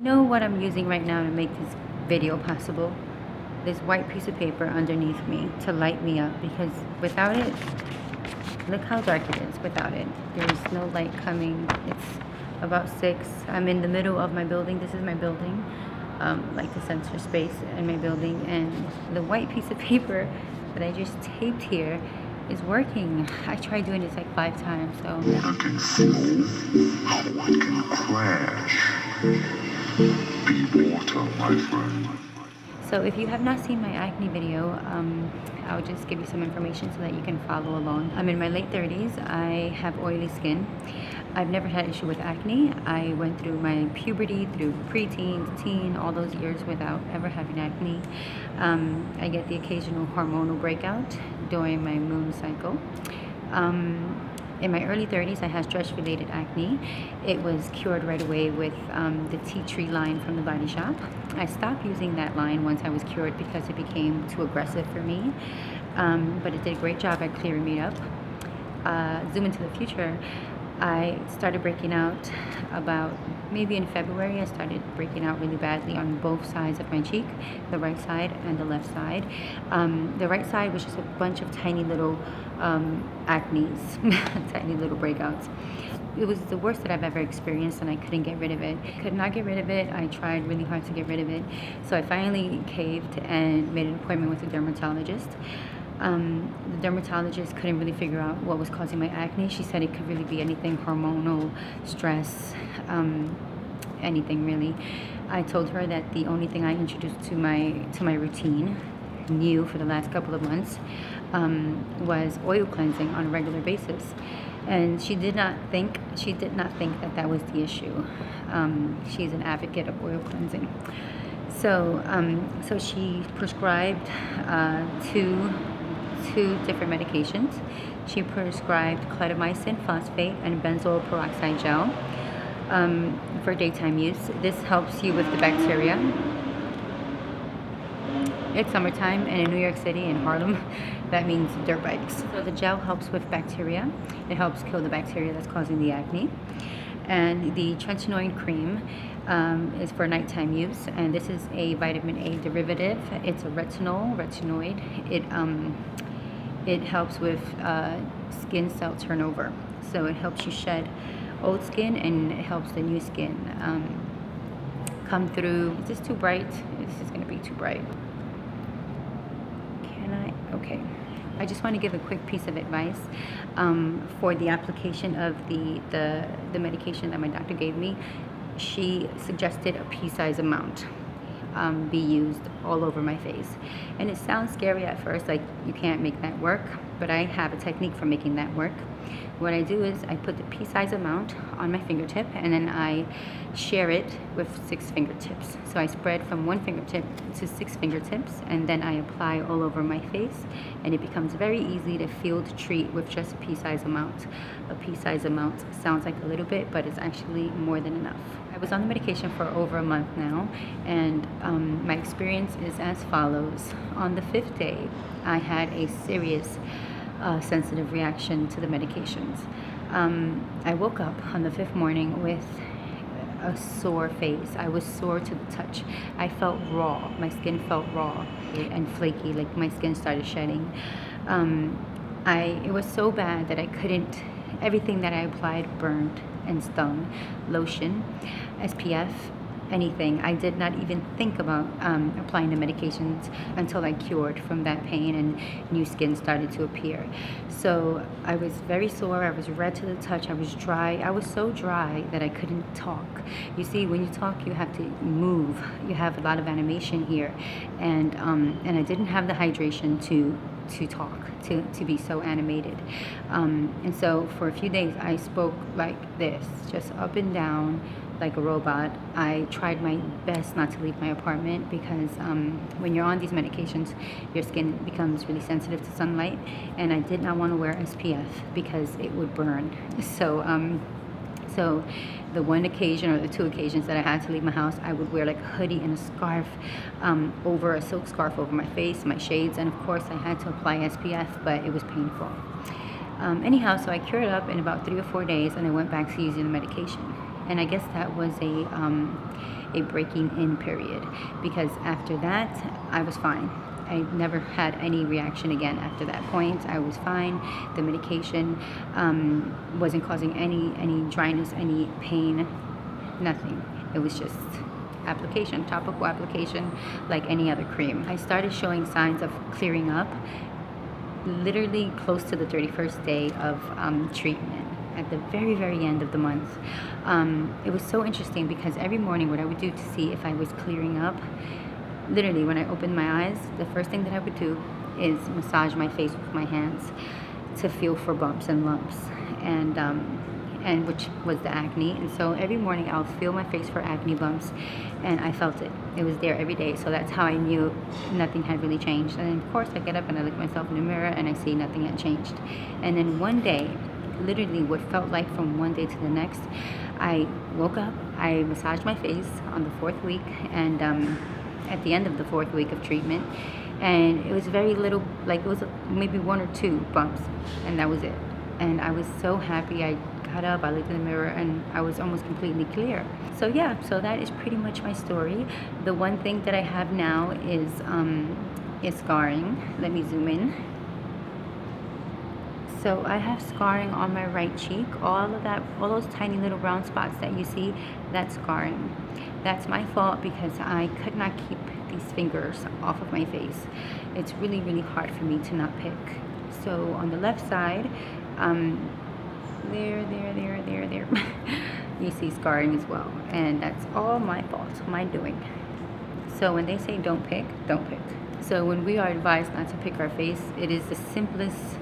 You know what I'm using right now to make this video possible? This white piece of paper underneath me to light me up, because without it, look how dark it is without it. There's no light coming. It's about 6. I'm in the middle of my building. This is my building, like the center space in my building, and the white piece of paper that I just taped here is working. I tried doing this like 5 times, so. Water can flow, how one can crash. Be water, my friend. So if you have not seen my acne video, I'll just give you some information so that you can follow along. I'm in my late 30s. I have oily skin. I've never had issue with acne. I went through my puberty, through preteen, teen, all those years without ever having acne. I get the occasional hormonal breakout during my moon cycle. In my early 30s, I had stress-related acne. It was cured right away with the tea tree line from the Body Shop. I stopped using that line once I was cured because it became too aggressive for me. But it did a great job at clearing me up. Zoom into the future, I started breaking out about maybe in February. I started breaking out really badly on both sides of my cheek, the right side and the left side. The right side was just a bunch of tiny little acnes, tiny little breakouts. It was the worst that I've ever experienced, and I couldn't get rid of it. Could not get rid of it. I tried really hard to get rid of it. So I finally caved and made an appointment with a dermatologist. The dermatologist couldn't really figure out what was causing my acne. She said it could really be anything hormonal, stress, anything really. I told her that the only thing I introduced to my routine, new for the last couple of months, was oil cleansing on a regular basis, and she did not think that that was the issue. She's an advocate of oil cleansing, so she prescribed two different medications. She prescribed clindamycin phosphate and benzoyl peroxide gel for daytime use. This helps you with the bacteria. It's summertime, and in New York City, in Harlem, that means dirt bikes. So the gel helps with bacteria. It helps kill the bacteria that's causing the acne. And the Tretinoin cream is for nighttime use, and this is a vitamin A derivative. It's a retinoid. It helps with skin cell turnover. So it helps you shed old skin, and it helps the new skin come through. Is this too bright? This is going to be too bright. Okay. I just want to give a quick piece of advice for the application of the medication that my doctor gave me. She suggested a pea-size amount be used all over my face. And it sounds scary at first, like you can't make that work, but I have a technique for making that work. What I do is I put the pea-size amount on my fingertip, and then I share it with 6 fingertips. So I spread from 1 fingertip to 6 fingertips, and then I apply all over my face, and it becomes very easy to field treat with just a pea-size amount. A pea-size amount sounds like a little bit, but it's actually more than enough. I was on the medication for over a month now, and my experience is as follows. On the 5th day, I had a serious sensitive reaction to the medications. I woke up on the 5th morning with a sore face. I was sore to the touch. I felt raw. My skin felt raw and flaky, like my skin started shedding. It was so bad that I couldn't, everything that I applied burned and stung. Lotion, SPF, anything. I did not even think about applying the medications until I cured from that pain and new skin started to appear. So I was very sore. I was red to the touch. I was dry. I was so dry that I couldn't talk. You see, when you talk, you have to move. You have a lot of animation here, and I didn't have the hydration to talk, to be so animated. And so for a few days I spoke like this, just up and down like a robot. I tried my best not to leave my apartment because when you're on these medications, your skin becomes really sensitive to sunlight, and I did not want to wear SPF because it would burn. So the one occasion or the 2 occasions that I had to leave my house, I would wear like a hoodie and a scarf over a silk scarf over my face, my shades, and of course I had to apply SPF, but it was painful. Anyhow, so I cured up in about 3 or 4 days, and I went back to using the medication. And I guess that was a breaking in period, because after that I was fine. I never had any reaction again after that point. I was fine. The medication wasn't causing any dryness, any pain, nothing. It was just application, topical application, like any other cream. I started showing signs of clearing up literally close to the 31st day of treatment, at the very, very end of the month. It was so interesting because every morning what I would do to see if I was clearing up, literally when I opened my eyes, the first thing that I would do is massage my face with my hands to feel for bumps and lumps, and which was the acne. And so every morning I'll feel my face for acne bumps, and I felt it. It was there every day. So that's how I knew nothing had really changed. And then of course I get up and I look myself in the mirror and I see nothing had changed. And then one day, literally what felt like from one day to the next, I woke up, I massaged my face on the 4th week, and at the end of the 4th week of treatment, and it was very little, like it was maybe 1 or 2 bumps, and that was it. And I was so happy. I got up, I looked in the mirror, and I was almost completely clear. So yeah, so that is pretty much my story. The one thing that I have now is scarring. Let me zoom in. So I have scarring on my right cheek. All those tiny little brown spots that you see, that's scarring. That's my fault because I could not keep these fingers off of my face. It's really, really hard for me to not pick. So on the left side, there, you see scarring as well. And that's all my fault, my doing. So when they say don't pick, don't pick. So when we are advised not to pick our face, it is the simplest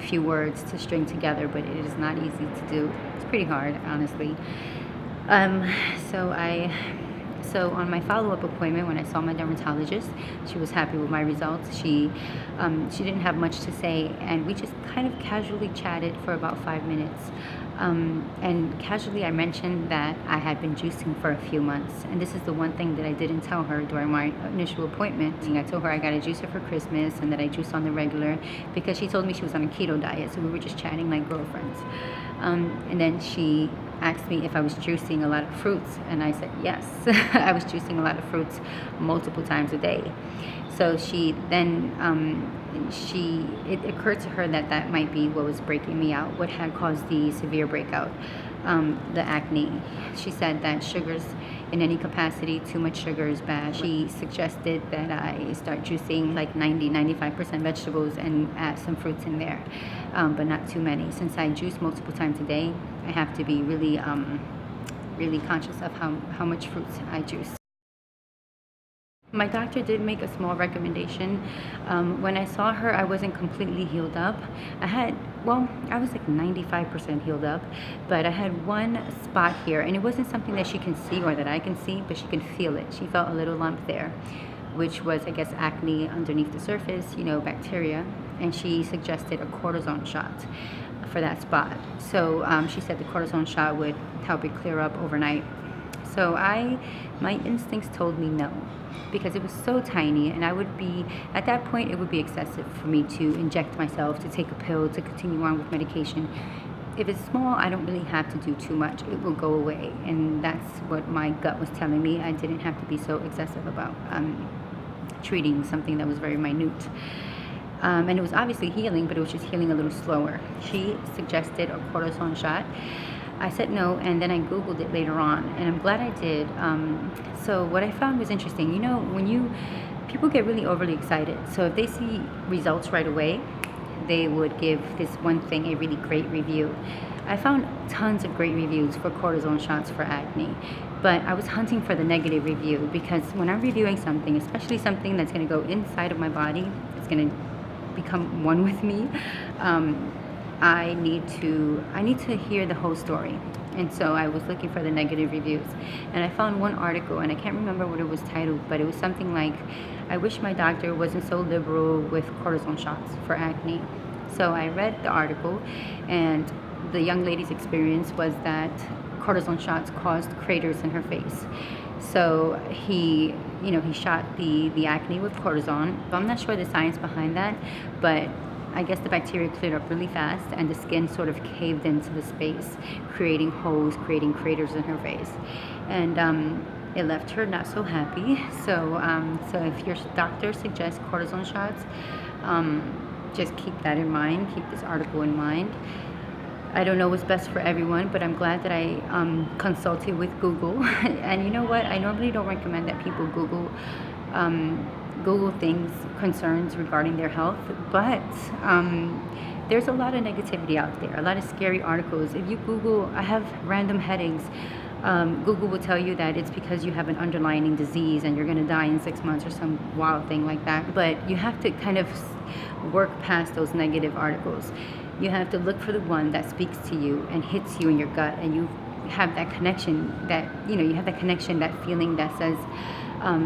few words to string together, but it is not easy to do. It's pretty hard, honestly. So on my follow-up appointment, when I saw my dermatologist, she was happy with my results. She didn't have much to say, and we just kind of casually chatted for about 5 minutes. And casually I mentioned that I had been juicing for a few months, and this is the one thing that I didn't tell her during my initial appointment. I told her I got a juicer for Christmas and that I juice on the regular, because she told me she was on a keto diet, so we were just chatting like girlfriends. And then she asked me if I was juicing a lot of fruits, and I said yes. I was juicing a lot of fruits multiple times a day. So she then, it occurred to her that that might be what was breaking me out, what had caused the severe breakout, the acne. She said that sugars in any capacity, too much sugar is bad. She suggested that I start juicing like 90-95% vegetables and add some fruits in there, but not too many. Since I juice multiple times a day, I have to be really, really conscious of how much fruits I juice. My doctor did make a small recommendation. When I saw her, I wasn't completely healed up. I was like 95% healed up, but I had one spot here, and it wasn't something that she can see or that I can see, but she can feel it. She felt a little lump there, which was, I guess, acne underneath the surface, bacteria, and she suggested a cortisone shot for that spot. So she said the cortisone shot would help it clear up overnight. So my instincts told me no, because it was so tiny, and at that point it would be excessive for me to inject myself, to take a pill, to continue on with medication. If it's small, I don't really have to do too much. It will go away, and that's what my gut was telling me. I didn't have to be so excessive about treating something that was very minute. And it was obviously healing, but it was just healing a little slower. She suggested a cortisone shot. I said no, and then I Googled it later on, and I'm glad I did. So what I found was interesting. When people get really overly excited, so if they see results right away, they would give this one thing a really great review. I found tons of great reviews for cortisone shots for acne, but I was hunting for the negative review, because when I'm reviewing something, especially something that's going to go inside of my body, it's going to become one with me, I need to hear the whole story. And so I was looking for the negative reviews, and I found one article, and I can't remember what it was titled, but it was something like, I wish my doctor wasn't so liberal with cortisone shots for acne. So I read the article, and the young lady's experience was that cortisone shots caused craters in her face. So he shot the acne with cortisone. I'm not sure the science behind that, but I guess the bacteria cleared up really fast, and the skin sort of caved into the space, creating holes, creating craters in her face. And it left her not so happy. So, so if your doctor suggests cortisone shots, just keep that in mind, keep this article in mind. I don't know what's best for everyone, but I'm glad that I consulted with Google. And you know what? I normally don't recommend that people Google things, concerns regarding their health, but there's a lot of negativity out there, a lot of scary articles. If you Google, I have random headaches, Google will tell you that it's because you have an underlying disease and you're going to die in 6 months or some wild thing like that. But you have to kind of work past those negative articles. You have to look for the one that speaks to you and hits you in your gut, and you have that connection, that, you know, you have that connection, that feeling that says,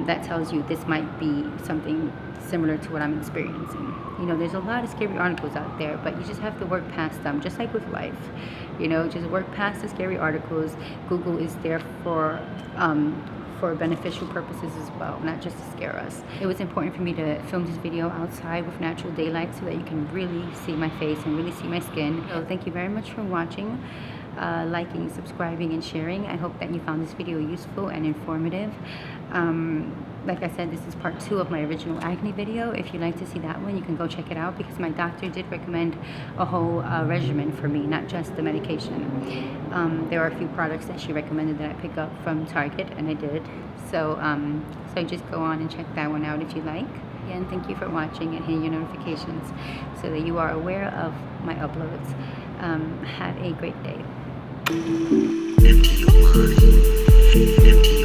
that tells you this might be something similar to what I'm experiencing. You know, there's a lot of scary articles out there, but you just have to work past them, just like with life. You know, just work past the scary articles. Google is there for beneficial purposes as well, not just to scare us. It was important for me to film this video outside with natural daylight so that you can really see my face and really see my skin. So thank you very much for watching, liking, subscribing, and sharing. I hope that you found this video useful and informative. Like I said, this is part 2 of my original acne video. If you'd like to see that one, you can go check it out, because my doctor did recommend a whole regimen for me, not just the medication. There are a few products that she recommended that I pick up from Target, and I did. So, so just go on and check that one out if you like. Again, thank you for watching, and hitting your notifications so that you are aware of my uploads. Have a great day. Empty your mind. Empty